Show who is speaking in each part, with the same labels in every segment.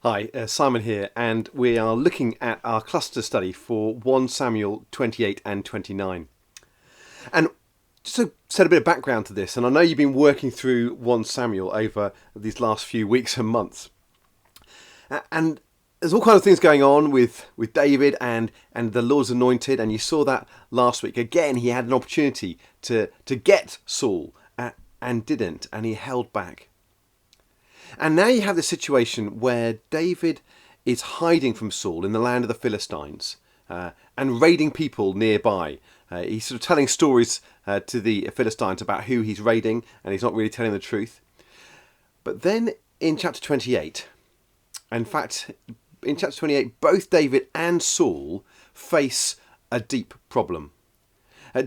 Speaker 1: Hi, Simon here, and we are looking at our cluster study for 1 Samuel 28 and 29. And just to set a bit of background to this, and I know you've been working through 1 Samuel over these last few weeks and months. And there's all kinds of things going on with David and the Lord's anointed, and you saw that last week. Again, he had an opportunity to get Saul and didn't, and he held back. And now you have the situation where David is hiding from Saul in the land of the Philistines and raiding people nearby. He's sort of telling stories to the Philistines about who he's raiding, and he's not really telling the truth. But then in chapter 28, in fact, in chapter 28, both David and Saul face a deep problem.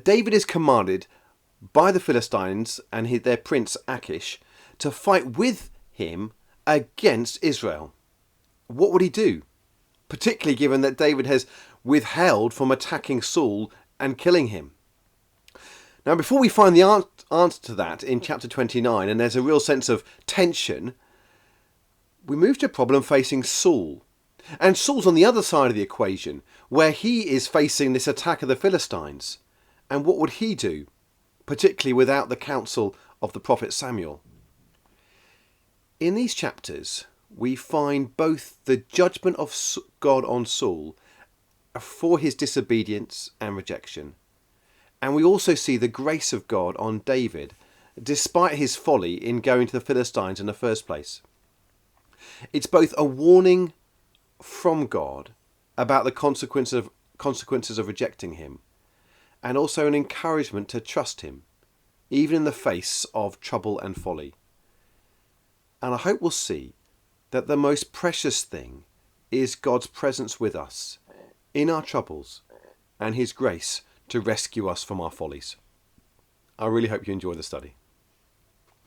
Speaker 1: David is commanded by the Philistines and their prince Achish to fight with him against Israel. What would he do? Particularly given that David has withheld from attacking Saul and killing him. Now, before we find the answer to that in chapter 29, and there's a real sense of tension, we move to a problem facing Saul. And Saul's on the other side of the equation, where he is facing this attack of the Philistines. And what would he do? Particularly without the counsel of the prophet Samuel. In these chapters, we find both the judgment of God on Saul for his disobedience and rejection, and we also see the grace of God on David, despite his folly in going to the Philistines in the first place. It's both a warning from God about the consequences of rejecting him, and also an encouragement to trust him, even in the face of trouble and folly. And I hope we'll see that the most precious thing is God's presence with us in our troubles and his grace to rescue us from our follies. I really hope you enjoy the study.